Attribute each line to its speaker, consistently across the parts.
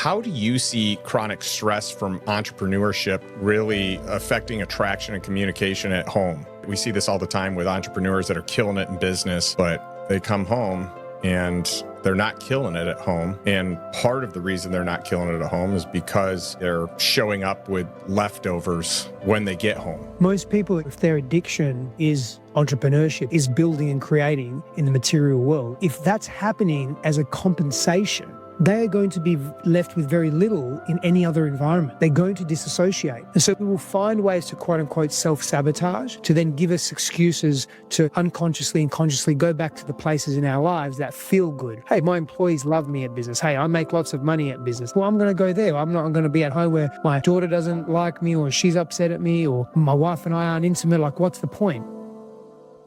Speaker 1: How do you see chronic stress from entrepreneurship really affecting attraction and communication at home? We see this all the time with entrepreneurs that are killing it in business, but they come home and they're not killing it at home. And part of the reason they're not killing it at home is because they're showing up with leftovers when they get home.
Speaker 2: Most people, if their addiction is entrepreneurship, is building and creating in the material world, if that's happening as a compensation, they are going to be left with very little in any other environment. They're going to disassociate. And so we will find ways to quote unquote self-sabotage, to then give us excuses to unconsciously and consciously go back to the places in our lives that feel good. Hey, my employees love me at business. Hey, I make lots of money at business. Well, I'm going to go there. I'm not going to be at home where my daughter doesn't like me or she's upset at me or my wife and I aren't intimate. Like, what's the point?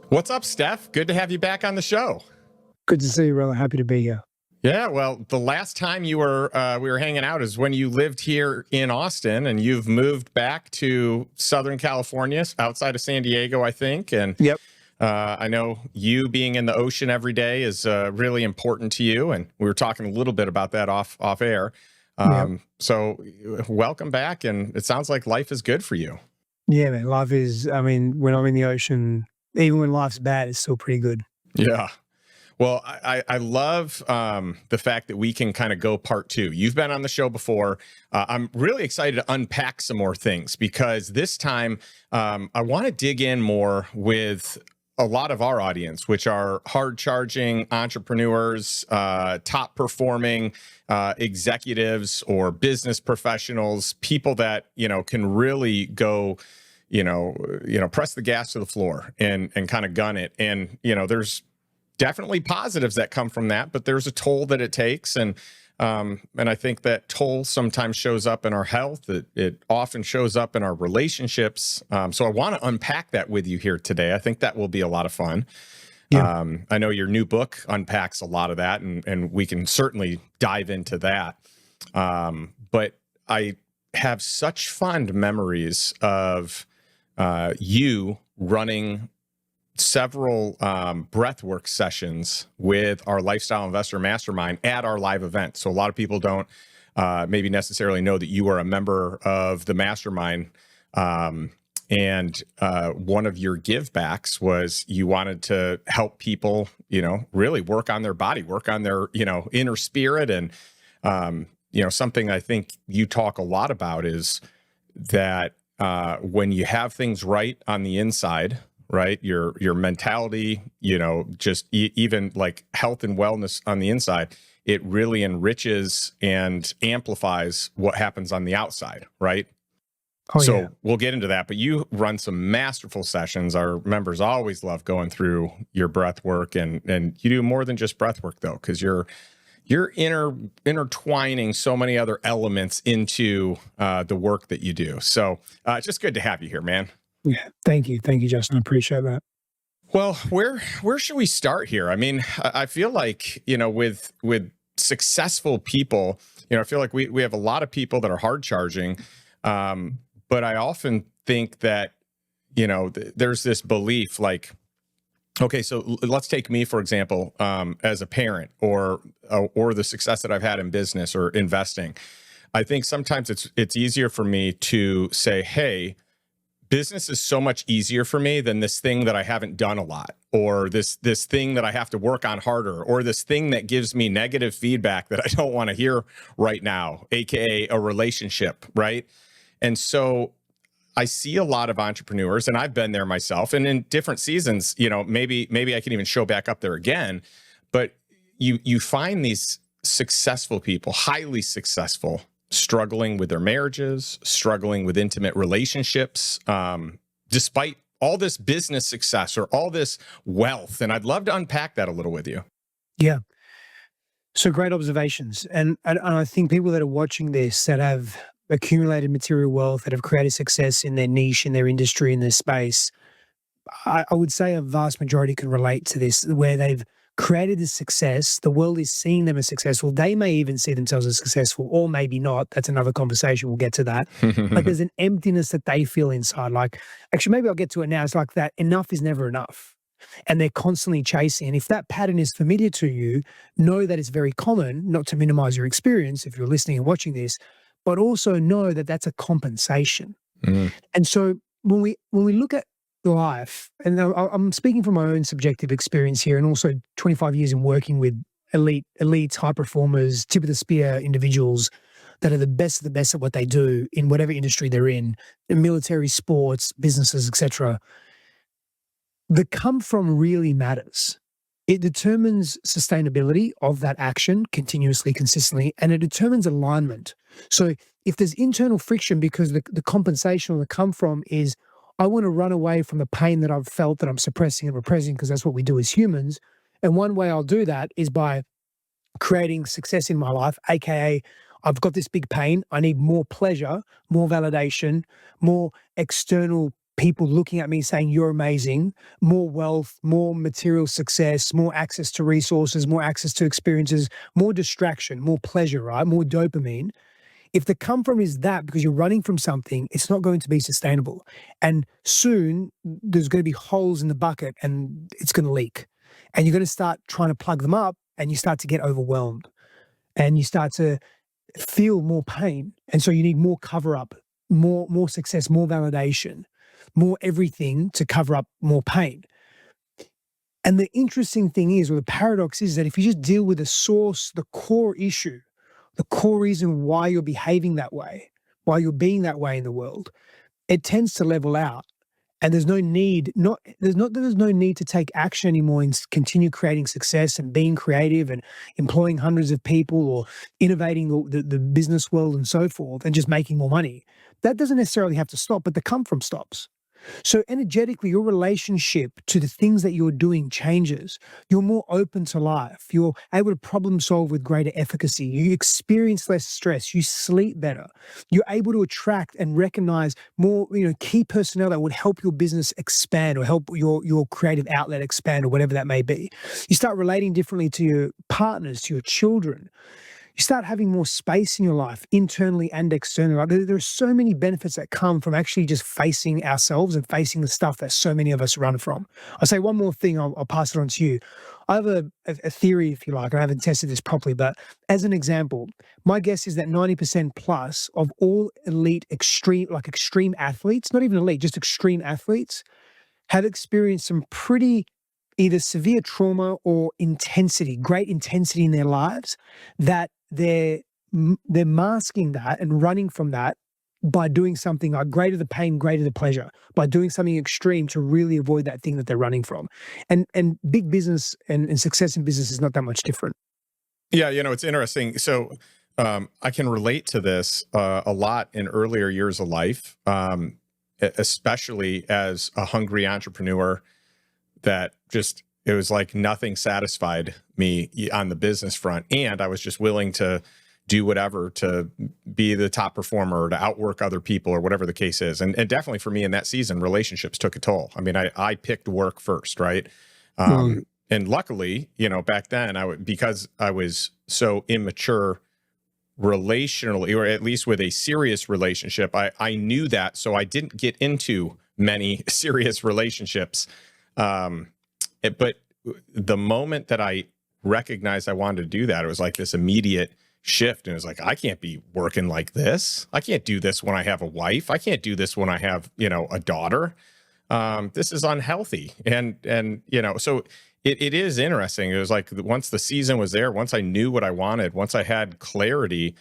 Speaker 1: What's up, Steph? Good to have you back on the show.
Speaker 2: Good to see you, brother. Happy to be here.
Speaker 1: Yeah, well, the last time you were we were hanging out is when you lived here in Austin, and you've moved back to Southern California, outside of San Diego, I think. And
Speaker 2: Yep.
Speaker 1: I know you being in the ocean every day is really important to you, and we were talking a little bit about that off air. So welcome back, and it sounds like life is good for you.
Speaker 2: Yeah, man. Life is, I mean, when I'm in the ocean, even when life's bad, it's still pretty good.
Speaker 1: Yeah. Well, I love the fact that we can kind of go part two. You've been on the show before. I'm really excited to unpack some more things because this time I want to dig in more with a lot of our audience, which are hard-charging entrepreneurs, top performing executives or business professionals, people that, can really go, press the gas to the floor and kind of gun it. And, there's definitely positives that come from that, but there's a toll that it takes. And I think that toll sometimes shows up in our health. It often shows up in our relationships. So I want to unpack that with you here today. I think that will be a lot of fun.
Speaker 2: Yeah.
Speaker 1: I know your new book unpacks a lot of that, and we can certainly dive into that. But I have such fond memories of you running several breathwork sessions with our Lifestyle Investor Mastermind at our live event. So a lot of people don't maybe necessarily know that you are a member of the mastermind. And one of your give backs was you wanted to help people, really work on their body, work on their, inner spirit. And, something I think you talk a lot about is that when you have things right on the inside, right? Your mentality, just even like health and wellness on the inside, it really enriches and amplifies what happens on the outside, right?
Speaker 2: Oh,
Speaker 1: So
Speaker 2: yeah.
Speaker 1: we'll get into that, but you run some masterful sessions. Our members always love going through your breath work, and you do more than just breath work though, because you're intertwining so many other elements into the work that you do. So it's just good to have you here, man.
Speaker 2: Yeah. Thank you, Justin. I appreciate that.
Speaker 1: Well, where should we start here? I mean, I feel like, with successful people, I feel like we have a lot of people that are hard charging. But I often think that, there's this belief like, okay, so let's take me, for example, as a parent or the success that I've had in business or investing. I think sometimes it's easier for me to say, hey, business is so much easier for me than this thing that I haven't done a lot, or this thing that I have to work on harder, or this thing that gives me negative feedback that I don't want to hear right now, AKA a relationship, right? And so I see a lot of entrepreneurs, and I've been there myself, and in different seasons, maybe I can even show back up there again, but you find these successful people, highly successful, struggling with their marriages, struggling with intimate relationships, despite all this business success or all this wealth. And I'd love to unpack that a little with you.
Speaker 2: Yeah. So great observations. And I think people that are watching this that have accumulated material wealth, that have created success in their niche, in their industry, in their space, I would say a vast majority can relate to this, where they've created this success, the world is seeing them as successful. They may even see themselves as successful, or maybe not. That's another conversation. We'll get to that. But there's an emptiness that they feel inside. Like, actually, maybe I'll get to it now. It's like that enough is never enough. and they're constantly chasing. And if that pattern is familiar to you, know that it's very common, not to minimize your experience if you're listening and watching this, but also know that that's a compensation.
Speaker 1: Mm.
Speaker 2: And so when we look at life, and I'm speaking from my own subjective experience here, and also 25 years in working with elites, high performers, tip of the spear individuals that are the best of the best at what they do in whatever industry they're in military, sports, businesses, etc. The come from really matters. It determines sustainability of that action continuously, consistently, and it determines alignment. So if there's internal friction because the compensation or the come from is, I want to run away from the pain that I've felt that I'm suppressing and repressing because that's what we do as humans. And one way I'll do that is by creating success in my life, AKA I've got this big pain. I need more pleasure, more validation, more external people looking at me saying you're amazing, more wealth, more material success, more access to resources, more access to experiences, more distraction, more pleasure, right? More dopamine. If the come from is that because you're running from something, it's not going to be sustainable. And soon there's going to be holes in the bucket and it's going to leak. And you're going to start trying to plug them up and you start to get overwhelmed and you start to feel more pain. And so you need more cover up, more success, more validation, more everything to cover up more pain. And the interesting thing is, or the paradox is that if you just deal with the source, the core issue, the core reason why you're behaving that way, why you're being that way in the world, it tends to level out. And there's no need, there's no need to take action anymore and continue creating success and being creative and employing hundreds of people or innovating the business world and so forth and just making more money. That doesn't necessarily have to stop, but the come from stops. So energetically, your relationship to the things that you're doing changes. You're more open to life. You're able to problem solve with greater efficacy. You experience less stress. You sleep better. You're able to attract and recognize more, key personnel that would help your business expand or help your creative outlet expand or whatever that may be. You start relating differently to your partners, to your children. You start having more space in your life, internally and externally. Right? There are so many benefits that come from actually just facing ourselves and facing the stuff that so many of us run from. I'll say one more thing, I'll pass it on to you. I have a theory, if you like. I haven't tested this properly, but as an example, my guess is that 90% plus of all elite extreme athletes, not even elite, just extreme athletes, have experienced some pretty either severe trauma or great intensity in their lives, that they're masking that and running from that by doing something like greater the pain, greater the pleasure, by doing something extreme to really avoid that thing that they're running from. And big business and success in business is not that much different.
Speaker 1: Yeah, it's interesting. So I can relate to this a lot in earlier years of life, especially as a hungry entrepreneur that it was like nothing satisfied me on the business front. And I was just willing to do whatever to be the top performer or to outwork other people or whatever the case is. And definitely for me in that season, relationships took a toll. I mean, I picked work first, right? And luckily, back then because I was so immature relationally, or at least with a serious relationship, I knew that. So I didn't get into many serious relationships. But the moment that I recognized I wanted to do that, it was like this immediate shift. And it was like, I can't be working like this. I can't do this when I have a wife. I can't do this when I have, a daughter. This is unhealthy. And so it is interesting. It was like once the season was there, once I knew what I wanted, once I had clarity,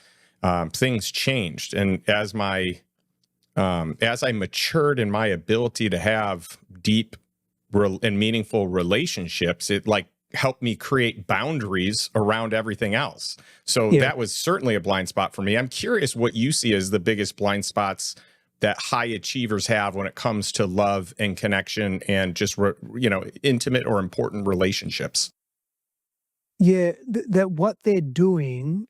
Speaker 1: things changed. And as I matured in my ability to have deep and meaningful relationships, it helped me create boundaries around everything else. So that was certainly a blind spot for me. I'm curious what you see as the biggest blind spots that high achievers have when it comes to love and connection and just, intimate or important relationships.
Speaker 2: Yeah, that what they're doing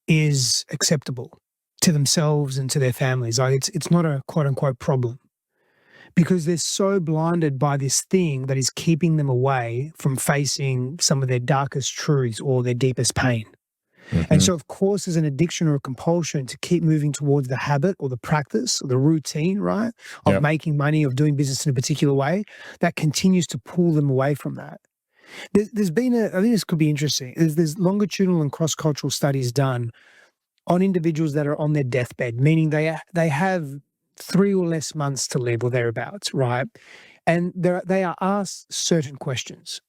Speaker 2: is acceptable to themselves and to their families. Like it's not a quote unquote problem, because they're so blinded by this thing that is keeping them away from facing some of their darkest truths or their deepest pain. And
Speaker 1: Mhm.
Speaker 2: so, of course, there's an addiction or a compulsion to keep moving towards the habit or the practice or the routine, right, of
Speaker 1: Yep.
Speaker 2: making money, of doing business in a particular way that continues to pull them away from that. There's been I think this could be interesting. There's longitudinal and cross-cultural studies done on individuals that are on their deathbed, meaning they have 3 or less months to live or thereabouts, right? And they are asked certain questions.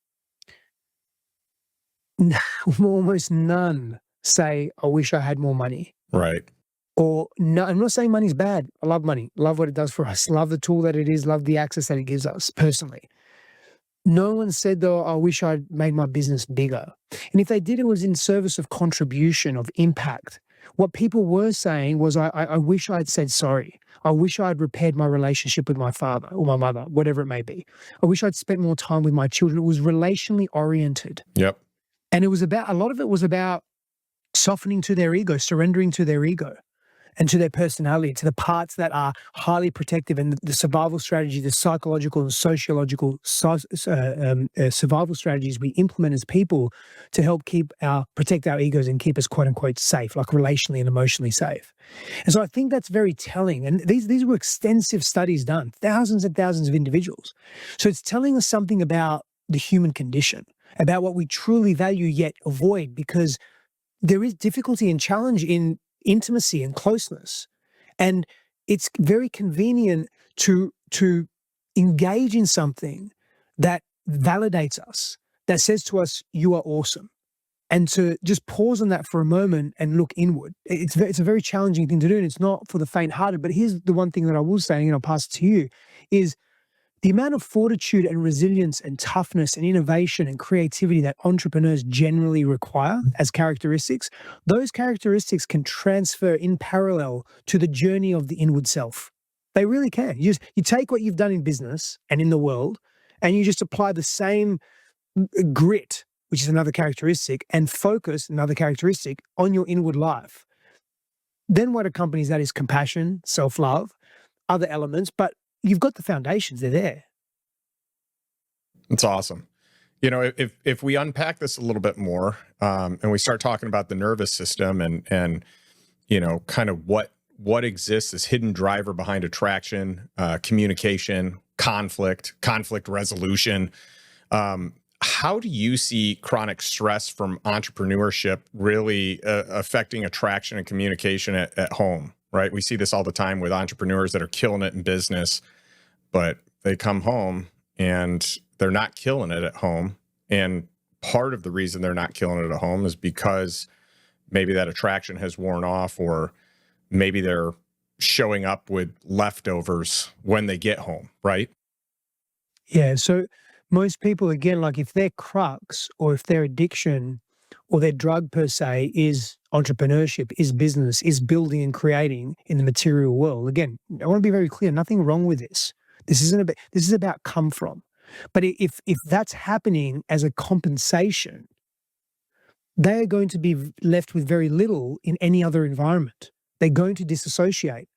Speaker 2: Almost none say, "I wish I had more money."
Speaker 1: Right.
Speaker 2: Or no, I'm not saying money's bad. I love money. Love what it does for us. Love the tool that it is. Love the access that it gives us personally. No one said though, "I wish I'd made my business bigger." And if they did, it was in service of contribution, of impact. What people were saying was, I wish I'd said sorry. I wish I'd repaired my relationship with my father or my mother, whatever it may be. I wish I'd spent more time with my children." It was relationally oriented.
Speaker 1: Yep.
Speaker 2: And it was about, a lot of it was about softening to their ego, surrendering to their ego and to their personality, to the parts that are highly protective, and the survival strategy, the psychological and sociological survival strategies we implement as people to help protect our egos and keep us quote unquote safe, like relationally and emotionally safe. And so I think that's very telling. And these were extensive studies done, thousands and thousands of individuals. So it's telling us something about the human condition, about what we truly value yet avoid, because there is difficulty and challenge in intimacy and closeness. And it's very convenient to engage in something that validates us, that says to us, "You are awesome." And to just pause on that for a moment and look inward. It's a very challenging thing to do, and it's not for the faint-hearted. But here's the one thing that I will say, and I'll pass it to you, is the amount of fortitude and resilience and toughness and innovation and creativity that entrepreneurs generally require as characteristics, those characteristics can transfer in parallel to the journey of the inward self. They really can. You take what you've done in business and in the world, and you just apply the same grit, which is another characteristic, and focus, another characteristic, on your inward life. Then what accompanies that is compassion, self-love, other elements, but you've got the foundations, they're there.
Speaker 1: It's awesome. You know, if we unpack this a little bit more, and we start talking about the nervous system and you know, kind of what exists as hidden driver behind attraction, communication, conflict resolution. How do you see chronic stress from entrepreneurship really affecting attraction and communication at home? Right, we see this all the time with entrepreneurs that are killing it in business, but they come home and they're not killing it at home. And part of the reason they're not killing it at home is because maybe that attraction has worn off, or maybe they're showing up with leftovers when they get home, right?
Speaker 2: Yeah, so most people, again, like if their crux or if their addiction or their drug per se is entrepreneurship, is business, is building and creating in the material world. Again, I want to be very clear, nothing wrong with this. This is about come from. But if that's happening as a compensation, they are going to be left with very little in any other environment. They're going to disassociate.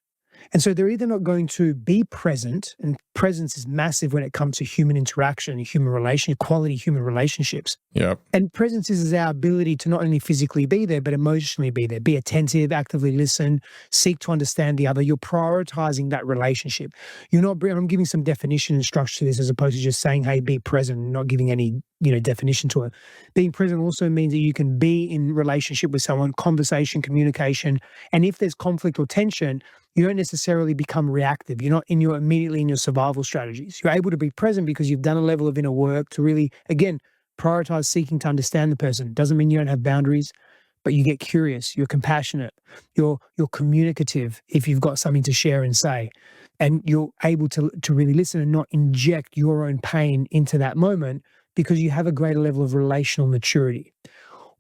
Speaker 2: And so they're either not going to be present, and presence is massive when it comes to human interaction, human relation, quality human relationships.
Speaker 1: Yep.
Speaker 2: And presence is our ability to not only physically be there, but emotionally be there, be attentive, actively listen, seek to understand the other. You're prioritizing that relationship. You're not, I'm giving some definition and structure to this as opposed to just saying, hey, be present, and not giving any, definition to it. Being present also means that you can be in relationship with someone, conversation, communication. And if there's conflict or tension, you don't necessarily become reactive. You're not immediately in your survival strategies. You're able to be present because you've done a level of inner work to really, again, prioritize seeking to understand the person. Doesn't mean you don't have boundaries, but you get curious, you're compassionate, you're communicative if you've got something to share and say, and you're able to really listen and not inject your own pain into that moment because you have a greater level of relational maturity.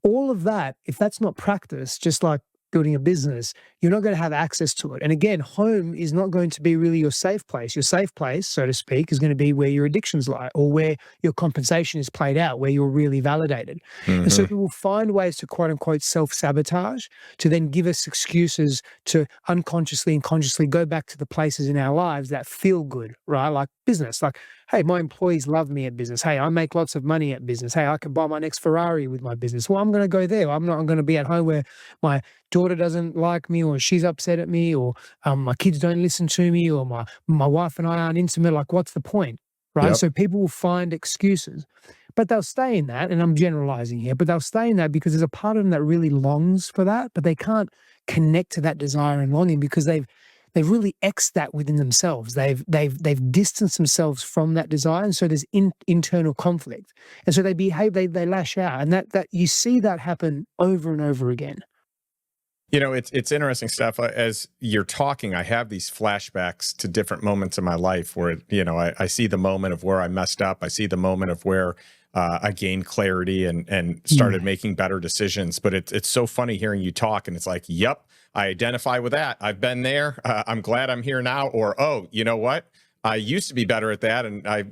Speaker 2: All of that, if that's not practice, just like building a business, you're not going to have access to it. And again, home is not going to be really your safe place. Your safe place, so to speak, is going to be where your addictions lie, or where your compensation is played out, where you're really validated. And so we will find ways to quote unquote self-sabotage, to then give us excuses to unconsciously and consciously go back to the places in our lives that feel good, right? Like business, like hey, my employees love me at business. Hey, I make lots of money at business. Hey, I can buy my next Ferrari with my business. Well, I'm going to go there. I'm going to be at home where my daughter doesn't like me, or she's upset at me, or my kids don't listen to me, or my wife and I aren't intimate. Like, what's the point? Right.
Speaker 1: Yep.
Speaker 2: So people will find excuses, but they'll stay in that. And I'm generalizing here, but they'll stay in that because there's a part of them that really longs for that, but they can't connect to that desire and longing because they've really X'd that within themselves. They've distanced themselves from that desire, and so there's internal conflict, and so they behave, they lash out, and that you see that happen over and over again.
Speaker 1: You know, it's interesting, Steph. As you're talking, I have these flashbacks to different moments in my life where, you know, I see the moment of where I messed up. I see the moment of where I gained clarity and started making better decisions. But it's so funny hearing you talk, and it's like, yep, I identify with that. I've been there. I'm glad I'm here now. Or, oh, you know what? I used to be better at that, and I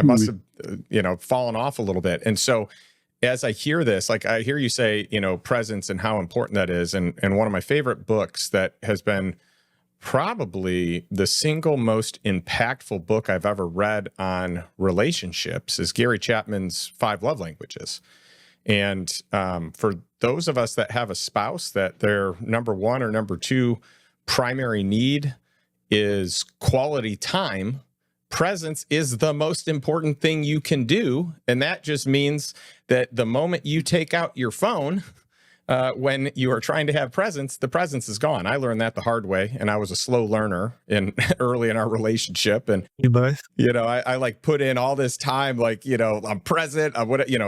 Speaker 1: must have, fallen off a little bit. And so, as I hear this, like I hear you say, presence and how important that is. And one of my favorite books that has been probably the single most impactful book I've ever read on relationships is Gary Chapman's 5 Love Languages. And for those of us that have a spouse that their number 1 or number 2 primary need is quality time, presence is the most important thing you can do. And that just means that the moment you take out your phone, when you are trying to have presence, the presence is gone. I learned that the hard way, and I was a slow learner early in our relationship. And
Speaker 2: You both?
Speaker 1: I like put in all this time, like, I'm present.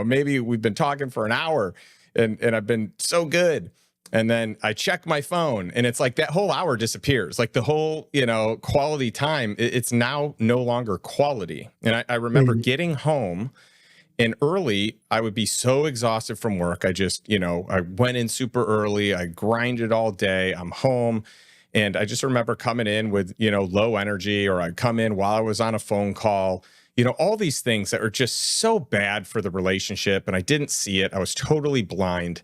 Speaker 1: Maybe we've been talking for an hour, and I've been so good. And then I check my phone, and it's like that whole hour disappears. Like the whole, quality time, it's now no longer quality. And I remember getting home, and early, I would be so exhausted from work. I just, I went in super early. I grinded all day. I'm home. And I just remember coming in with, low energy, or I'd come in while I was on a phone call, all these things that are just so bad for the relationship. And I didn't see it. I was totally blind.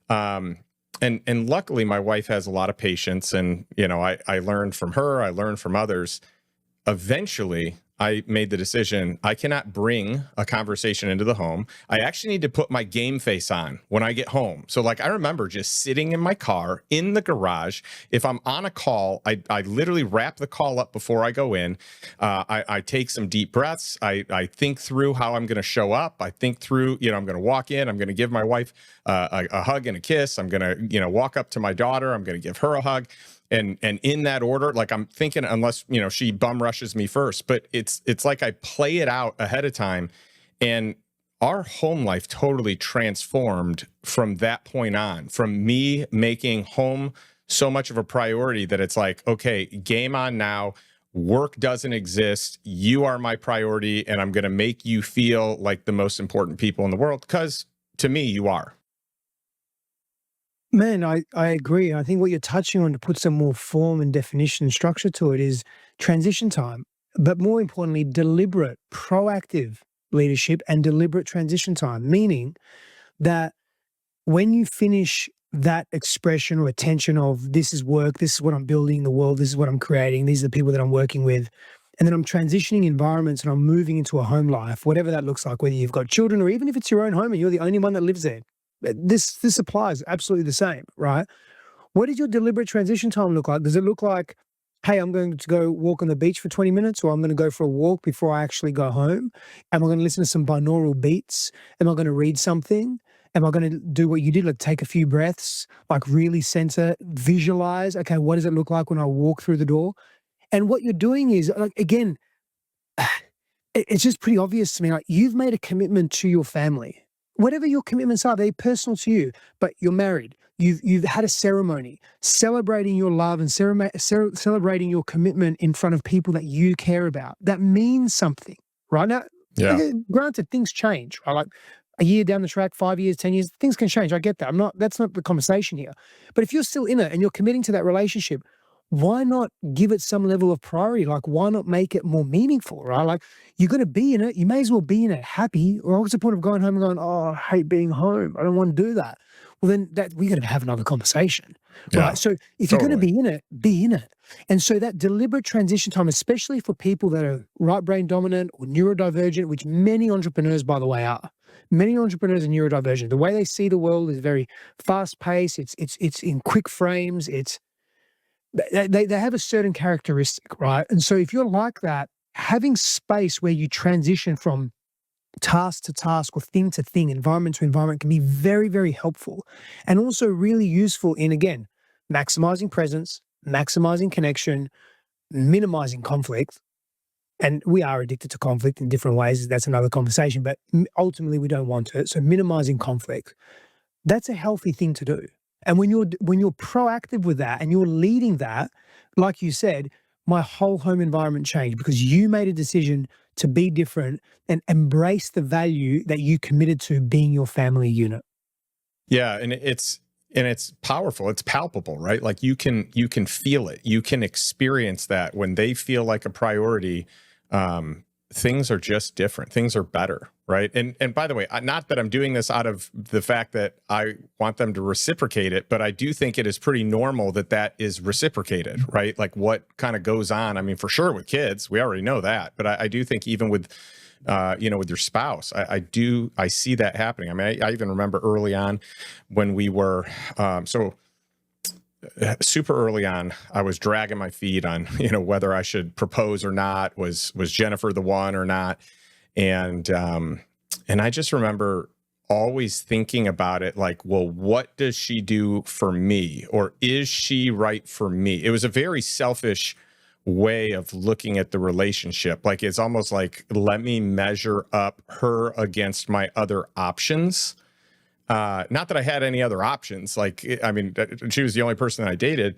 Speaker 1: And luckily, my wife has a lot of patience, and I learned from her. I learned from others. Eventually, I made the decision, I cannot bring a conversation into the home. I actually need to put my game face on when I get home. So like, I remember just sitting in my car in the garage. If I'm on a call, I literally wrap the call up before I go in. I take some deep breaths. I think through how I'm going to show up. I think through, I'm going to walk in. I'm going to give my wife a hug and a kiss. I'm going to, walk up to my daughter. I'm going to give her a hug. And in that order, like I'm thinking, unless, she bum rushes me first, but it's like I play it out ahead of time. And our home life totally transformed from that point on, from me making home so much of a priority that it's like, okay, game on now. Work doesn't exist. You are my priority, and I'm going to make you feel like the most important people in the world, because to me, you are.
Speaker 2: Man, I agree. I think what you're touching on, to put some more form and definition and structure to it, is transition time. But more importantly, deliberate, proactive leadership and deliberate transition time, meaning that when you finish that expression or attention of this is work, this is what I'm building in the world, this is what I'm creating, these are the people that I'm working with, and then I'm transitioning environments and I'm moving into a home life, whatever that looks like, whether you've got children or even if it's your own home and you're the only one that lives there. This applies absolutely the same, right? What does your deliberate transition time look like? Does it look like, hey, I'm going to go walk on the beach for 20 minutes, or I'm going to go for a walk before I actually go home? Am I going to listen to some binaural beats? Am I going to read something? Am I going to do what you did, like take a few breaths, like really center, visualize, okay, what does it look like when I walk through the door? And what you're doing is, like, again, it's just pretty obvious to me, like you've made a commitment to your family. Whatever your commitments are, they're personal to you, but you're married. You've had a ceremony celebrating your love and celebrating your commitment in front of people that you care about. That means something, right? Now, granted, things change, right? Like a year down the track, 5 years, 10 years, things can change. I get that. That's not the conversation here. But if you're still in it and you're committing to that relationship, why not give it some level of priority? Like, why not make it more meaningful, right? Like, you're going to be in it. You may as well be in it happy. Or what's the point of going home and going, oh, I hate being home. I don't want to do that. well, then that we got to have another conversation,
Speaker 1: Yeah,
Speaker 2: right? So if you're going to
Speaker 1: totally.
Speaker 2: be in it, be in it. And so that deliberate transition time, especially for people that are right brain dominant or neurodivergent, which many entrepreneurs, by the way, are. Many entrepreneurs are neurodivergent. The way they see the world is very fast paced. It's in quick frames. They have a certain characteristic, right? And so if you're like that, having space where you transition from task to task or thing to thing, environment to environment can be very, very helpful and also really useful in, again, maximizing presence, maximizing connection, minimizing conflict. And we are addicted to conflict in different ways. That's another conversation, but ultimately we don't want it. So minimizing conflict, that's a healthy thing to do. And when you're proactive with that and you're leading that, like you said, my whole home environment changed because you made a decision to be different and embrace the value that you committed to being your family unit.
Speaker 1: Yeah, and it's powerful. It's palpable, right? Like you can feel it. You can experience that when they feel like a priority. Things are just different. Things are better, right? And by the way, not that I'm doing this out of the fact that I want them to reciprocate it, but I do think it is pretty normal that that is reciprocated, right? Like what kind of goes on. I mean, for sure with kids, we already know that, but I do think even with with your spouse, I see that happening. I mean, I even remember early on when we were super early on, I was dragging my feet on, whether I should propose or not. Was Jennifer the one or not? And I just remember always thinking about it like, well, what does she do for me? Or is she right for me? It was a very selfish way of looking at the relationship. Like it's almost like, let me measure up her against my other options. Not that I had any other options. Like, I mean, she was the only person that I dated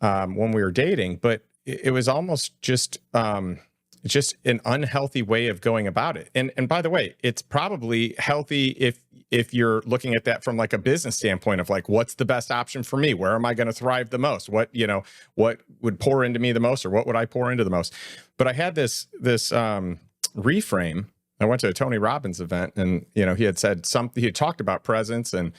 Speaker 1: when we were dating, but it was almost just an unhealthy way of going about it. And by the way, it's probably healthy if you're looking at that from like a business standpoint of like, what's the best option for me? Where am I going to thrive the most? What would pour into me the most, or what would I pour into the most? But I had this reframe. I went to a Tony Robbins event, and he had said something. He had talked about presence, and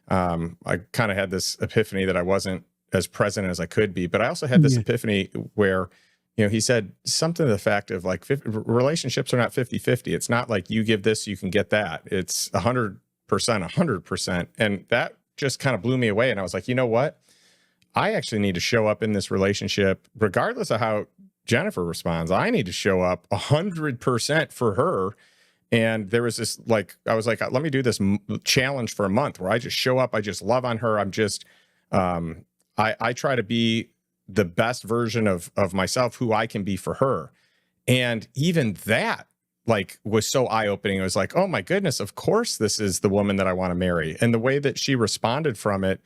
Speaker 1: I kind of had this epiphany that I wasn't as present as I could be. But I also had this epiphany where he said something to the fact of like relationships are not 50-50. It's not like you give this, you can get that. It's 100%, 100%. And that just kind of blew me away. And I was like, you know what? I actually need to show up in this relationship, regardless of how Jennifer responds. I need to show up 100% for her. And there was this, like, I was like, let me do this challenge for a month where I just show up. I just love on her. I'm just, I try to be the best version of myself, who I can be for her. And even that like was so eye-opening. It was like, oh my goodness, of course this is the woman that I want to marry. And the way that she responded from it,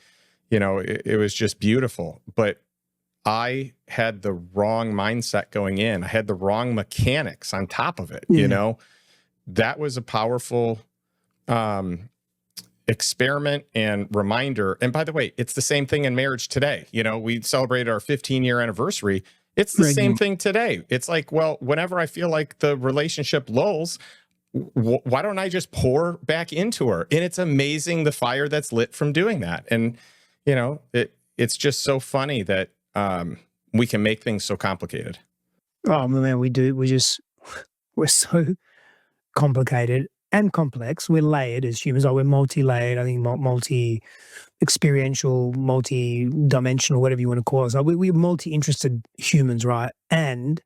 Speaker 1: it was just beautiful. But I had the wrong mindset going in. I had the wrong mechanics on top of it. That was a powerful experiment and reminder. And by the way, it's the same thing in marriage today. We celebrated our 15-year anniversary. It's the same thing today. It's like, well, whenever I feel like the relationship lulls, why don't I just pour back into her? And it's amazing the fire that's lit from doing that. And, it's just so funny that we can make things so complicated.
Speaker 2: Oh man, we do. We're so complicated and complex. We're layered as humans. We're multi-layered. I think multi-experiential, multi-dimensional, whatever you want to call us. We're multi-interested humans, right? And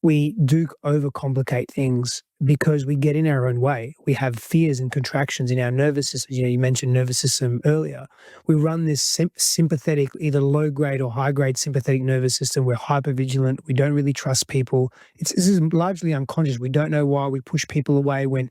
Speaker 2: we do overcomplicate things because we get in our own way. We have fears and contractions in our nervous system. You mentioned nervous system earlier. We run this sympathetic, either low grade or high grade sympathetic nervous system. We're hypervigilant. We don't really trust people. This is largely unconscious. We don't know why we push people away when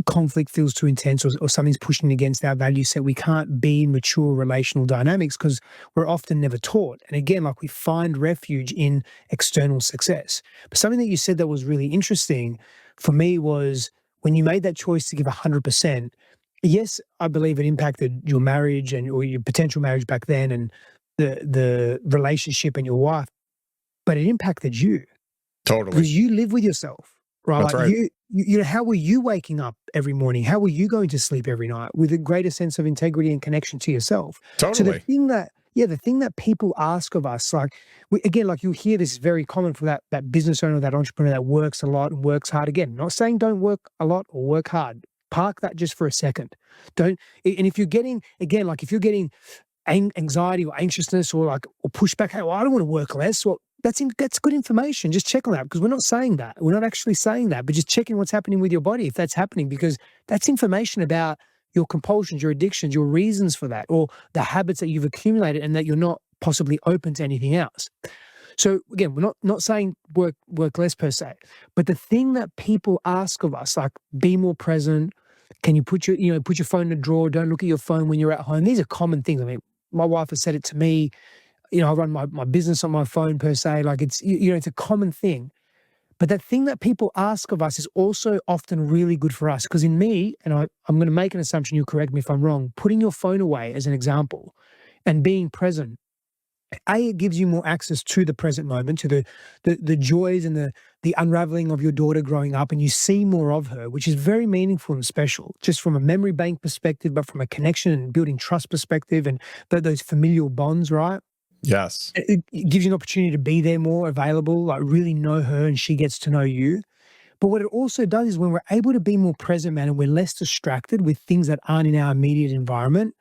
Speaker 2: conflict feels too intense or something's pushing against our value set. We can't be in mature relational dynamics because we're often never taught. And again, like we find refuge in external success. But something that you said that was really interesting for me was when you made that choice to give 100%, yes, I believe it impacted your marriage or your potential marriage back then and the relationship and your wife, but it impacted you.
Speaker 1: Totally.
Speaker 2: Because you live with yourself, right?
Speaker 1: That's right.
Speaker 2: how are you waking up every morning? How are you going to sleep every night with a greater sense of integrity and connection to yourself? So
Speaker 1: Totally.
Speaker 2: the thing that people ask of us, like again, like you hear this is very common for that business owner, that entrepreneur that works a lot and works hard. Again, not saying don't work a lot or work hard. Park that just for a second. Don't. And if you're getting, again, like if you're getting anxiety or anxiousness or pushback, hey, well, I don't want to work less. Well, that's good information. Just check on that, because we're not saying that. We're not actually saying that, but just checking what's happening with your body if that's happening, because that's information about your compulsions, your addictions, your reasons for that, or the habits that you've accumulated and that you're not possibly open to anything else. So again, we're not saying work less per se, but the thing that people ask of us, like be more present, can you put your phone in a drawer, don't look at your phone when you're at home. These are common things. I mean, my wife has said it to me. I run my business on my phone per se. Like it's a common thing. But that thing that people ask of us is also often really good for us. Because in me, and I'm going to make an assumption, you correct me if I'm wrong, putting your phone away as an example and being present, it gives you more access to the present moment, to the joys and the unraveling of your daughter growing up, and you see more of her, which is very meaningful and special, just from a memory bank perspective, but from a connection and building trust perspective and those familial bonds, right?
Speaker 1: Yes.
Speaker 2: It gives you an opportunity to be there more available, like really know her and she gets to know you. But what it also does is when we're able to be more present, man, and we're less distracted with things that aren't in our immediate environment,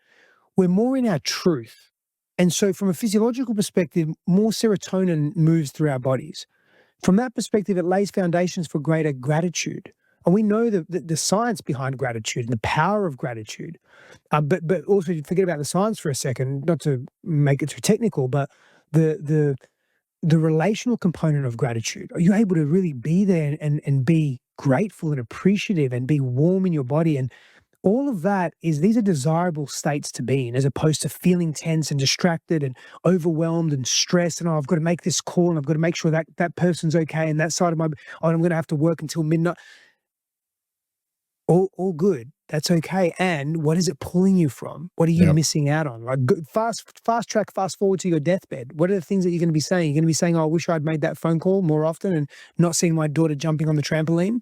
Speaker 2: we're more in our truth. And so from a physiological perspective, more serotonin moves through our bodies. From that perspective, it lays foundations for greater gratitude. And we know the science behind gratitude and the power of gratitude. But also forget about the science for a second, not to make it too technical, but the relational component of gratitude. Are you able to really be there and be grateful and appreciative and be warm in your body? And all of that these are desirable states to be in, as opposed to feeling tense and distracted and overwhelmed and stressed. And I've got to make this call and I've got to make sure that person's okay. And that side of I'm going to have to work until midnight. All good. That's okay. And what is it pulling you from? What are you
Speaker 1: Yep.
Speaker 2: missing out on? Like fast forward to your deathbed. What are the things that you're going to be saying? You're going to be saying, "Oh, I wish I'd made that phone call more often and not seeing my daughter jumping on the trampoline."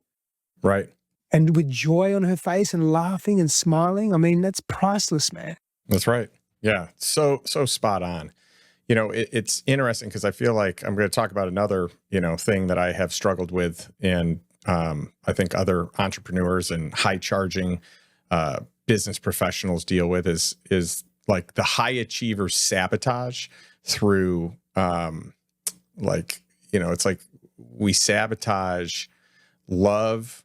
Speaker 1: Right.
Speaker 2: And with joy on her face and laughing and smiling. I mean, that's priceless, man.
Speaker 1: That's right. Yeah. So spot on. It's interesting because I feel like I'm going to talk about another, thing that I have struggled with, and I think other entrepreneurs and high charging business professionals deal with is like the high achiever sabotage through it's like we sabotage love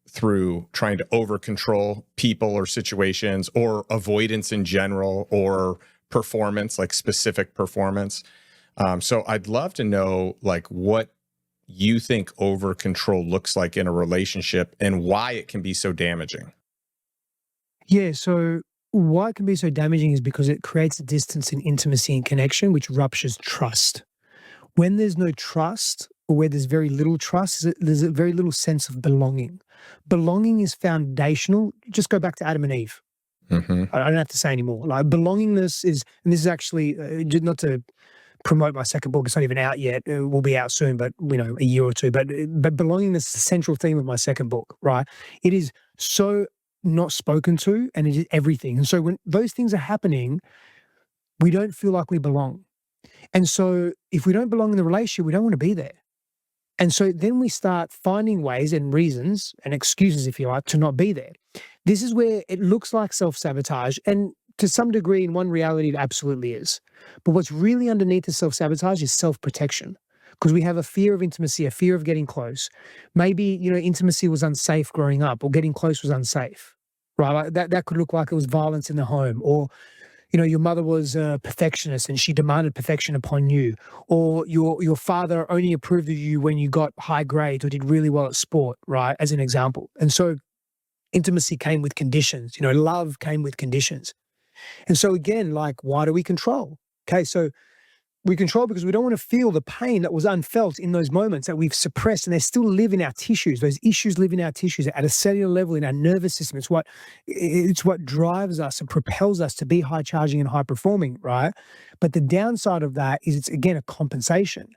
Speaker 1: through trying to over control people or situations, or avoidance in general, or performance, like specific performance. So I'd love to know like what you think over control looks like in a relationship and why it can be so damaging.
Speaker 2: Yeah. So why it can be so damaging is because it creates a distance in intimacy and connection, which ruptures trust. When there's no trust, or where there's very little trust, there's a very little sense of belonging. Belonging is foundational. Just go back to Adam and Eve.
Speaker 1: Hmm.
Speaker 2: I don't have to say anymore. Like belongingness is, and this is actually not to promote my second book. It's not even out yet. It will be out soon, but a year or two. But belongingness is the central theme of my second book, right? It is so not spoken to, and it is everything. And so when those things are happening, we don't feel like we belong. And so if we don't belong in the relationship, we don't want to be there. And so then we start finding ways and reasons and excuses, if you like, to not be there. This is where it looks like self-sabotage. And to some degree, in one reality, it absolutely is. But what's really underneath the self-sabotage is self-protection. Because we have a fear of intimacy, a fear of getting close. Maybe, intimacy was unsafe growing up, or getting close was unsafe, right? Like that could look like it was violence in the home, or your mother was a perfectionist and she demanded perfection upon you, or your father only approved of you when you got high grades or did really well at sport, right? As an example. And so intimacy came with conditions, love came with conditions. And so again, like, why do we control? Okay, so we control because we don't want to feel the pain that was unfelt in those moments that we've suppressed, and they still live in our tissues. Those issues live in our tissues at a cellular level in our nervous system. It's what drives us and propels us to be high charging and high performing, right? But the downside of that is it's again a compensation.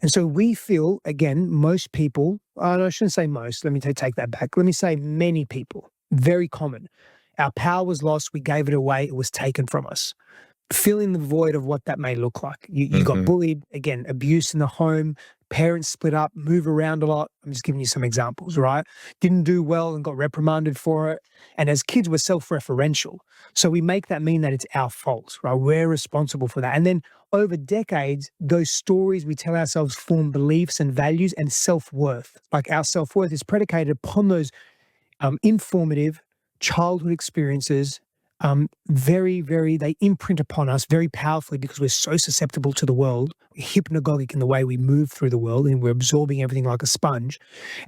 Speaker 2: And so we feel, again, most people, no, I shouldn't say most, let me take that back. Let me say many people, very common. Our power was lost, we gave it away, it was taken from us. Fill in the void of what that may look like. You got
Speaker 1: Hmm.
Speaker 2: bullied, again, abuse in the home, parents split up, move around a lot. I'm just giving you some examples, right? Didn't do well and got reprimanded for it. And as kids, we're self-referential. So we make that mean that it's our fault, right? We're responsible for that. And then over decades, those stories we tell ourselves form beliefs and values and self-worth. Like our self-worth is predicated upon those informative childhood experiences, they imprint upon us very powerfully because we're so susceptible to the world, we're hypnagogic in the way we move through the world and we're absorbing everything like a sponge.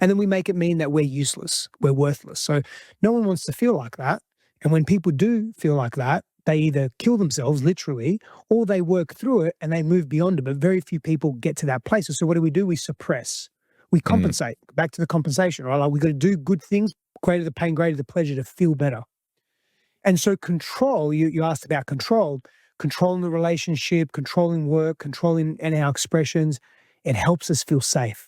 Speaker 2: And then we make it mean that we're useless, we're worthless. So no one wants to feel like that. And when people do feel like that, they either kill themselves literally or they work through it and they move beyond it. But very few people get to that place. So what do? We suppress. We
Speaker 1: Hmm.
Speaker 2: compensate. Back to the compensation, right? Like we got to do good things, greater the pain, greater the pleasure to feel better. And so control, you asked about control, controlling the relationship, controlling work, controlling and our expressions, it helps us feel safe.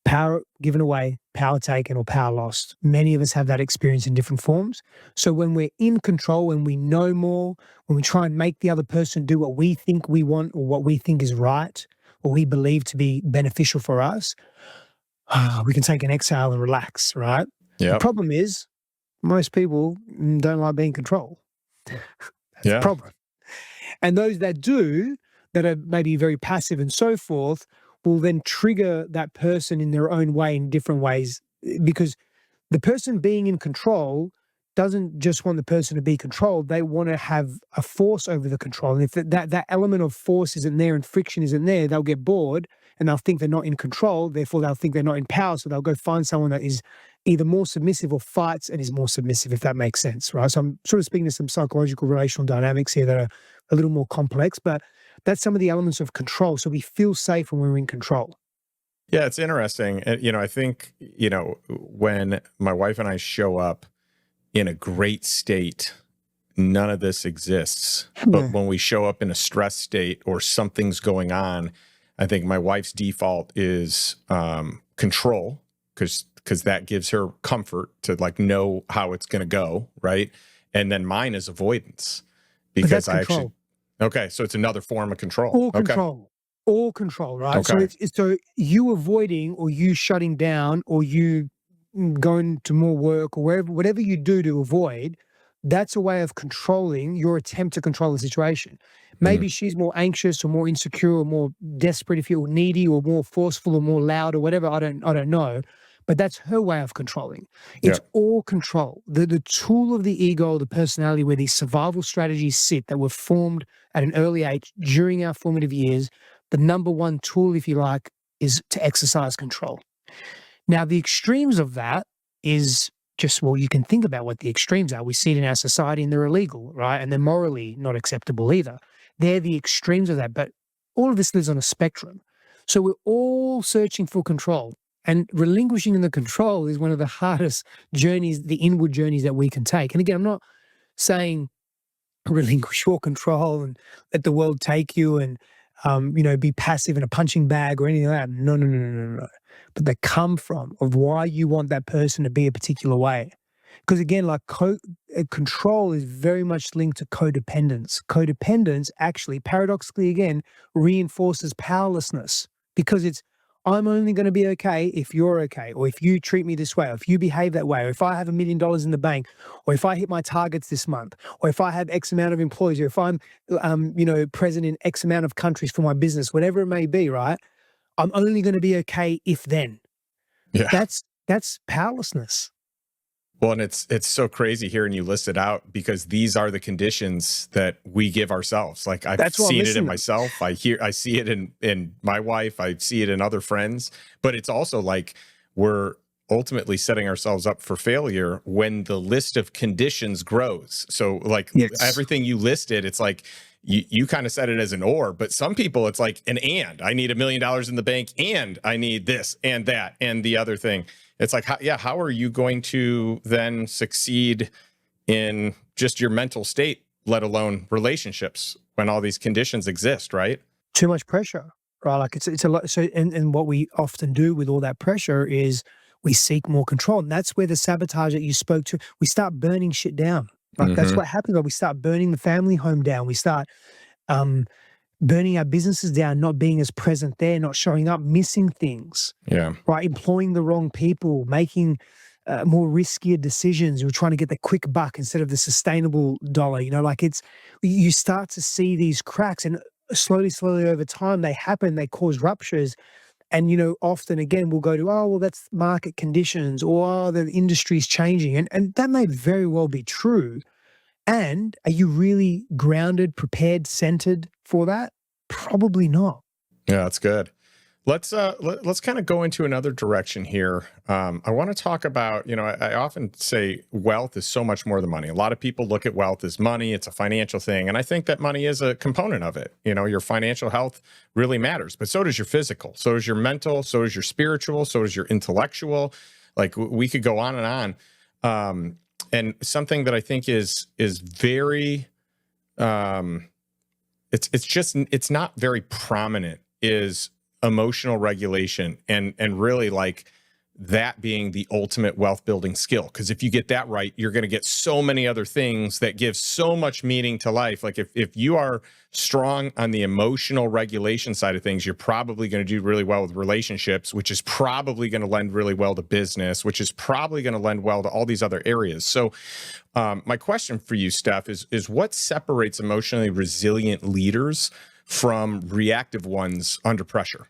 Speaker 2: Power given away, power taken, or power lost. Many of us have that experience in different forms. So when we're in control, when we know more, when we try and make the other person do what we think we want or what we think is right, or we believe to be beneficial for us, we can take an exhale and relax, right? The
Speaker 1: Yep.
Speaker 2: problem is most people don't like being in control. That's the
Speaker 1: Yeah.
Speaker 2: problem. And those that do, that are maybe very passive and so forth, will then trigger that person in their own way in different ways because the person being in control doesn't just want the person to be controlled. They want to have a force over the control. And if that element of force isn't there and friction isn't there, they'll get bored and they'll think they're not in control. Therefore, they'll think they're not in power. So they'll go find someone that is either more submissive or fights and is more submissive, if that makes sense, right? So I'm sort of speaking to some psychological relational dynamics here that are a little more complex, but that's some of the elements of control. So we feel safe when we're in control.
Speaker 1: Yeah, it's interesting. I think, when my wife and I show up in a great state, none of this exists. But
Speaker 2: Yeah.
Speaker 1: when we show up in a stress state or something's going on, I think my wife's default is control because that gives her comfort to like know how it's going to go, right? And then mine is avoidance
Speaker 2: But
Speaker 1: because
Speaker 2: that's
Speaker 1: I actually
Speaker 2: control.
Speaker 1: okay, so it's another form of control.
Speaker 2: All
Speaker 1: Okay,
Speaker 2: control, all control, right? So
Speaker 1: okay,
Speaker 2: it's so you avoiding or you shutting down or you going to more work or whatever you do to avoid, that's a way of controlling your attempt to control the situation.
Speaker 1: mm,
Speaker 2: Maybe she's more anxious or more insecure or more desperate if you're needy or more forceful or more loud or whatever. I don't know. But that's her way of controlling.
Speaker 1: yeah,
Speaker 2: It's all control. The tool of the ego, the personality, where these survival strategies sit that were formed at an early age during our formative years, the number one tool, if you like, is to exercise control. Now, the extremes of that is just, well, you can think about what the extremes are. We see it in our society and they're illegal, right? And they're morally not acceptable either. They're the extremes of that. But all of this lives on a spectrum. So we're all searching for control. And relinquishing the control is one of the hardest journeys, the inward journeys that we can take. And again, I'm not saying relinquish your control and let the world take you and be passive in a punching bag or anything like that. No, no, no, no, no, no. But they come from of why you want that person to be a particular way. Because again, like control is very much linked to codependence. Codependence actually, paradoxically again, reinforces powerlessness because it's I'm only going to be okay if you're okay, or if you treat me this way, or if you behave that way, or if I have $1 million in the bank, or if I hit my targets this month, or if I have X amount of employees, or if I'm, present in X amount of countries for my business, whatever it may be, right? I'm only going to be okay if then.
Speaker 1: yeah.
Speaker 2: That's powerlessness.
Speaker 1: Well, and it's so crazy hearing you list it out because these are the conditions that we give ourselves. Like I've
Speaker 2: That's why I'm
Speaker 1: seen it in
Speaker 2: listening to them.
Speaker 1: myself. I see it in my wife. I see it in other friends. But it's also like we're ultimately setting ourselves up for failure when the list of conditions grows. So like
Speaker 2: Yes.
Speaker 1: everything you listed, it's like you kind of said it as an or, but some people it's like an and. I need $1 million in the bank and I need this and that and the other thing. It's like, how are you going to then succeed in just your mental state, let alone relationships, when all these conditions exist, right?
Speaker 2: Too much pressure. right? Like it's a lot. So, and what we often do with all that pressure is we seek more control. And that's where the sabotage that you spoke to, we start burning shit down. Like that's
Speaker 1: Hmm.
Speaker 2: what happens. Like we start burning the family home down. We start um, burning our businesses down, not being as present there, not showing up, missing things,
Speaker 1: Yeah.
Speaker 2: right? Employing the wrong people, making more riskier decisions. We're trying to get the quick buck instead of the sustainable dollar. You know, like you start to see these cracks, and slowly over time, they happen. They cause ruptures. And, you know, often again, we'll go to, oh, well, that's market conditions, or oh, the industry's changing. And that may very well be true. And are you really grounded, prepared, centered for that? Probably not.
Speaker 1: Yeah, that's good. Let's kind of go into another direction here. I want to talk about, I often say wealth is so much more than money. A lot of people look at wealth as money. It's a financial thing. And I think that money is a component of it. You know, your financial health really matters, but so does your physical, so does your mental, so does your spiritual, so does your intellectual. Like we could go on and on. And something that I think is very, it's not very prominent is emotional regulation, and really like that being the ultimate wealth building skill. Because if you get that right, you're going to get so many other things that give so much meaning to life. Like if you are strong on the emotional regulation side of things, you're probably going to do really well with relationships, which is probably going to lend really well to business, which is probably going to lend well to all these other areas. So my question for you, Steph, is what separates emotionally resilient leaders from reactive ones under pressure?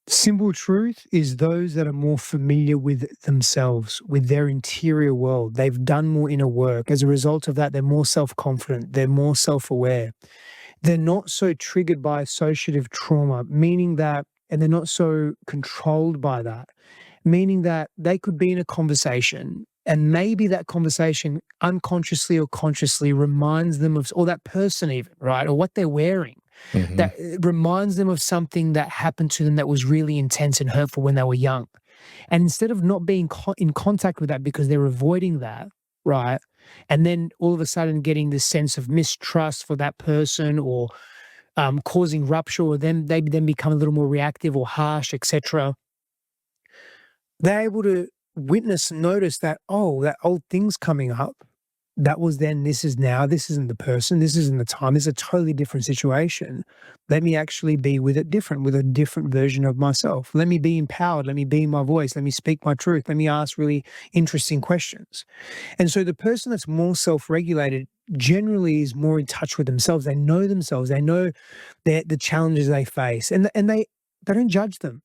Speaker 2: Simple truth is those that are more familiar with themselves, with their interior world. They've done more inner work. As a result of that, they're more self-confident. They're more self-aware. They're not so triggered by associative trauma, meaning that, and they're not so controlled by that, meaning that they could be in a conversation and maybe that conversation unconsciously or consciously reminds them of, or that person even, right? Or what they're wearing,
Speaker 1: Hmm.
Speaker 2: that it reminds them of something that happened to them that was really intense and hurtful when they were young. And instead of not being in contact with that because they're avoiding that, right? And then all of a sudden getting this sense of mistrust for that person, or causing rupture, or then they then become a little more reactive or harsh, etc. They're able to witness and notice that, oh, that old thing's coming up. That was then, this is now, this isn't the person, this isn't the time, this is a totally different situation. Let me actually be with it different, with a different version of myself. Let me be empowered. Let me be my voice. Let me speak my truth. Let me ask really interesting questions. And so the person that's more self-regulated generally is more in touch with themselves. They know themselves. They know the challenges they face, and they don't judge them.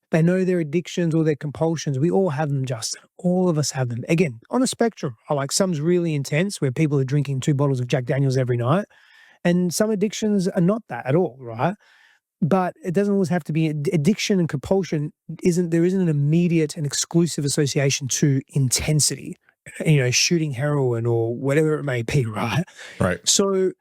Speaker 2: They know their addictions or their compulsions. We all have them, Justin. All of us have them. Again, on a spectrum. Like some's really intense, where people are drinking 2 bottles of Jack Daniels every night, and some addictions are not that at all, right? But it doesn't always have to be. Addiction and compulsion isn't an immediate and exclusive association to intensity. You know, shooting heroin or whatever it may be, right?
Speaker 1: Right.
Speaker 2: So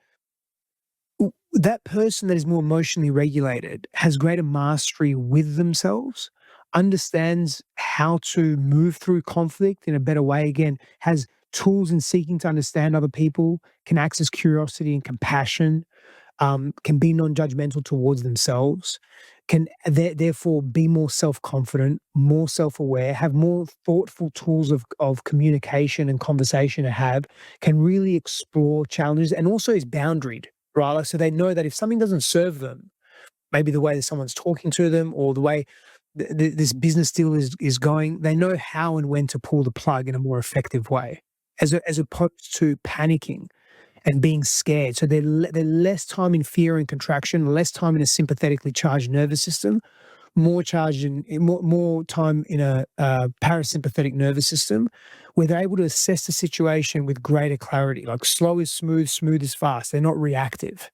Speaker 2: that person that is more emotionally regulated has greater mastery with themselves, understands how to move through conflict in a better way, again, has tools in seeking to understand other people, can access curiosity and compassion, can be non-judgmental towards themselves, can therefore be more self-confident, more self-aware, have more thoughtful tools of communication and conversation to have, can really explore challenges, and also is boundaried, right? So they know that if something doesn't serve them, maybe the way that someone's talking to them or the way this business deal is going, they know how and when to pull the plug in a more effective way, as opposed to panicking and being scared. So they're less time in fear and contraction, less time in a sympathetically charged nervous system, more charged in more time in a parasympathetic nervous system, where they're able to assess the situation with greater clarity. Like slow is smooth, smooth is fast. They're not reactive.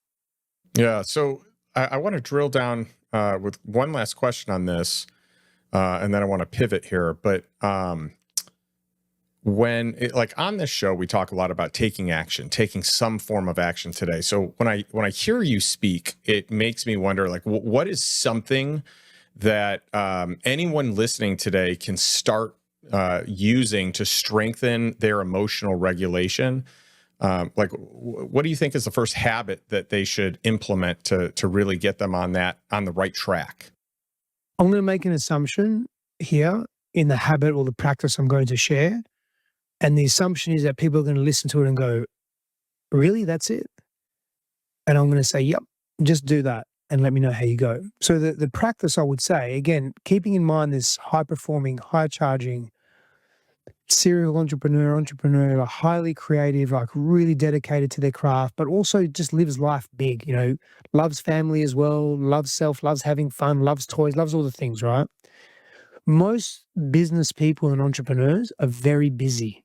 Speaker 1: Yeah. So I want to drill down with one last question on this, and then I want to pivot here. But like on this show, we talk a lot about taking action, taking some form of action today. So when I hear you speak, it makes me wonder, like, what is something that anyone listening today can start using to strengthen their emotional regulation? Like, what do you think is the first habit that they should implement to really get them on the right track?
Speaker 2: I'm going to make an assumption here in the habit or the practice I'm going to share. And the assumption is that people are going to listen to it and go, really, that's it? And I'm going to say, yep, just do that and let me know how you go. So the practice, I would say, again, keeping in mind this high-performing, high-charging, serial entrepreneur, like highly creative, like really dedicated to their craft, but also just lives life big, loves family as well, loves self, loves having fun, loves toys, loves all the things, right? Most business people and entrepreneurs are very busy.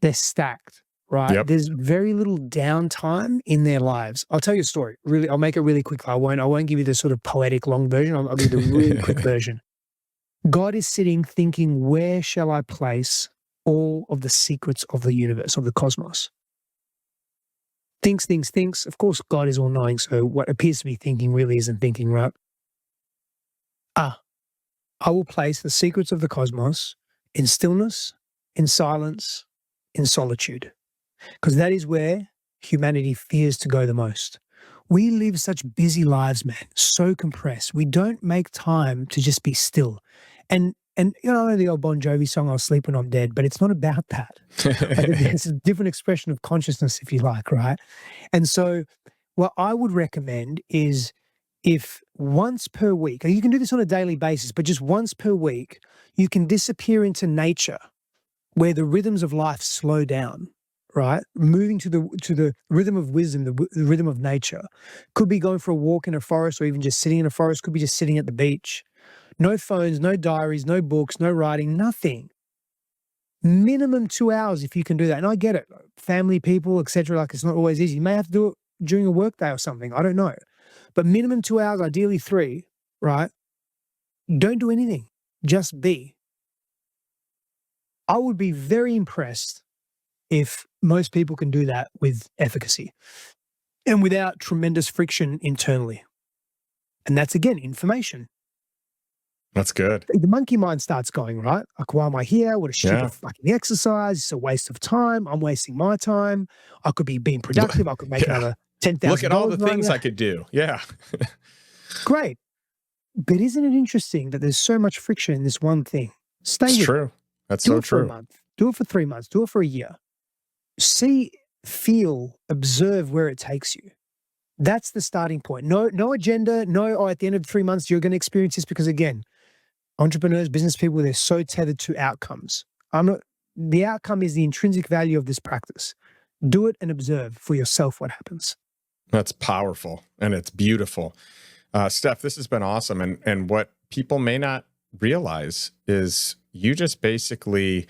Speaker 2: They're stacked, right?
Speaker 1: Yep.
Speaker 2: There's very little downtime in their lives. I'll tell you a story. Really, I'll make it really quick. I won't give you the sort of poetic long version. I'll give you the really quick version. God is sitting thinking, where shall I place all of the secrets of the universe, of the cosmos? Thinks. Of course, God is all knowing. So what appears to be thinking really isn't thinking, right? I will place the secrets of the cosmos in stillness, in silence, in solitude, because that is where humanity fears to go the most. We live such busy lives, man, so compressed. We don't make time to just be still. And I know the old Bon Jovi song, I'll sleep when I'm dead, but it's not about that. It's a different expression of consciousness, if you like, right? And so what I would recommend is if once per week, and you can do this on a daily basis, but just once per week, you can disappear into nature where the rhythms of life slow down, right? Moving to the rhythm of wisdom, the rhythm of nature. Could be going for a walk in a forest or even just sitting in a forest. Could be just sitting at the beach. No phones, no diaries, no books, no writing, nothing. Minimum 2 hours if you can do that. And I get it. Family, people, etc. Like it's not always easy. You may have to do it during a work day or something. I don't know. But minimum 2 hours, ideally 3, right? Don't do anything. Just be. I would be very impressed if most people can do that with efficacy and without tremendous friction internally. And that's, again, information.
Speaker 1: That's good.
Speaker 2: The monkey mind starts going, right? Like, why am I here? What a stupid fucking exercise. It's a waste of time. I'm wasting my time. I could be being productive. I could make another $10,000.
Speaker 1: Look at all the things I could do. Yeah.
Speaker 2: Great. But isn't it interesting that there's so much friction in this one thing? Stay with it.
Speaker 1: True. That's
Speaker 2: Do
Speaker 1: so
Speaker 2: it for a
Speaker 1: true.
Speaker 2: month. Do it for 3 months. Do it for a year. See, feel, observe where it takes you. That's the starting point. No agenda. No, at the end of 3 months, you're going to experience this because, again, entrepreneurs, business people, they're so tethered to outcomes. The outcome is the intrinsic value of this practice. Do it and observe for yourself what happens.
Speaker 1: That's powerful and it's beautiful. Steph, this has been awesome. And what people may not realize is you just basically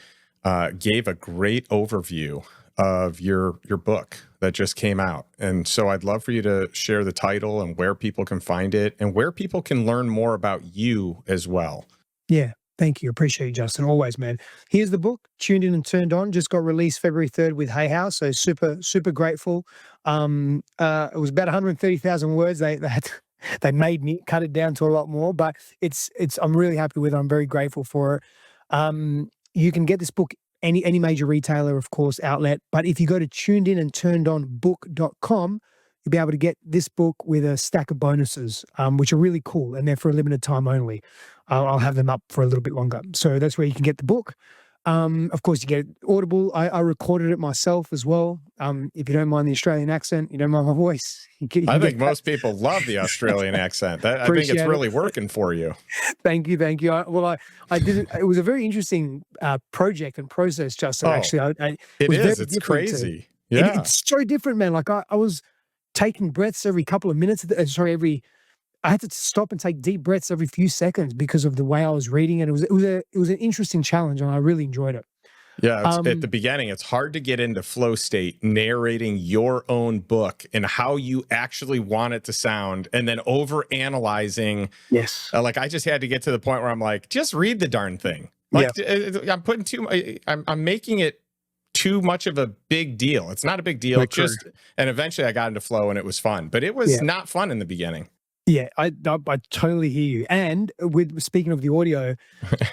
Speaker 1: gave a great overview of your book that just came out. And so I'd love for you to share the title and where people can find it and where people can learn more about you as well.
Speaker 2: Yeah. Thank you. Appreciate you, Justin. Always, man. Here's the book, Tuned In and Turned On. Just got released February 3rd with Hay House. So super, super grateful. It was about 130,000 words. They made me cut it down to a lot more, but I'm really happy with it. I'm very grateful for it. You can get this book any major retailer, of course, outlet. But if you go to tunedinandturnedonbook.com, you'll be able to get this book with a stack of bonuses, which are really cool, and they're for a limited time only. I'll have them up for a little bit longer. So that's where you can get the book. Of course, you get Audible. I recorded it myself as well. If you don't mind the Australian accent, you don't mind my voice.
Speaker 1: I think most people love the Australian accent. I think it's really working for you.
Speaker 2: Thank you. I did it. It was a very interesting project and process, Justin. Actually,
Speaker 1: It's crazy. Yeah,
Speaker 2: it's so different, man. Like I was taking breaths every couple of minutes. I had to stop and take deep breaths every few seconds because of the way I was reading it. It was an interesting challenge, and I really enjoyed it.
Speaker 1: Yeah, at the beginning, it's hard to get into flow state, narrating your own book and how you actually want it to sound, and then over analyzing.
Speaker 2: Yes,
Speaker 1: like I just had to get to the point where I'm like, just read the darn thing. Like I'm putting I'm making it too much of a big deal. It's not a big deal. And eventually I got into flow and it was fun, but it was not fun in the beginning.
Speaker 2: Yeah, I totally hear you. And speaking of the audio,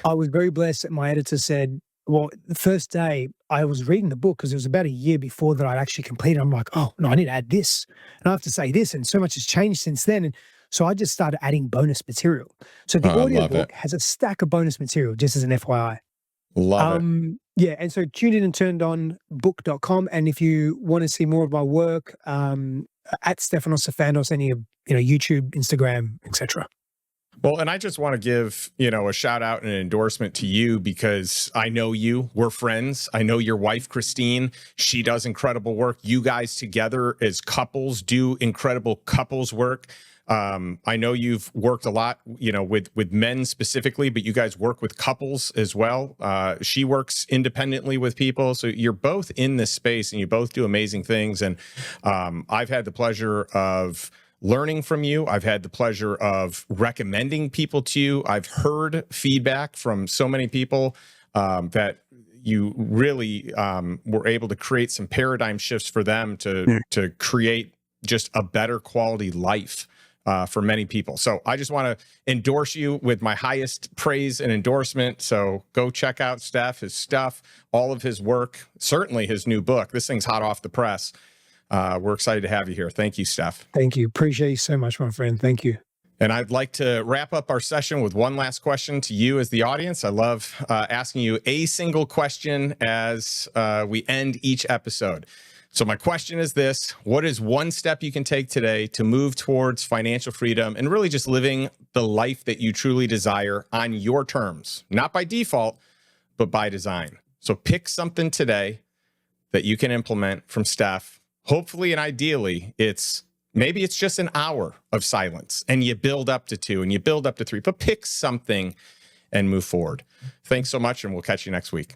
Speaker 2: I was very blessed that my editor said, Well, the first day I was reading the book, because it was about a year before that I'd actually completed. I'm like, oh no, I need to add this, and I have to say this, and so much has changed since then. And so I just started adding bonus material. So the
Speaker 1: Oh, I love it.
Speaker 2: audiobook has a stack of bonus material, just as an FYI.
Speaker 1: Love it.
Speaker 2: Yeah, and so tuned in and turned on book.com. And if you want to see more of my work, at Stefanos Sifandos, any of YouTube, Instagram, etc.
Speaker 1: Well, and I just want to give, a shout out and an endorsement to you, because I know you, we're friends. I know your wife, Christine, she does incredible work. You guys together as couples do incredible couples work. I know you've worked a lot, with men specifically, but you guys work with couples as well. She works independently with people. So you're both in this space and you both do amazing things. And I've had the pleasure of learning from you. I've had the pleasure of recommending people to you. I've heard feedback from so many people that you really were able to create some paradigm shifts for them to create just a better quality life for many people. So I just want to endorse you with my highest praise and endorsement. So go check out Steph, his stuff, all of his work, certainly his new book. This thing's hot off the press. We're excited to have you here. Thank you, Steph.
Speaker 2: Thank you. Appreciate you so much, my friend. Thank you.
Speaker 1: And I'd like to wrap up our session with one last question to you as the audience. I love asking you a single question as we end each episode. So my question is this: what is one step you can take today to move towards financial freedom and really just living the life that you truly desire on your terms, not by default, but by design? So pick something today that you can implement from Steph. Hopefully and ideally, maybe it's just an hour of silence and you build up to 2 and you build up to 3, but pick something and move forward. Thanks so much, and we'll catch you next week.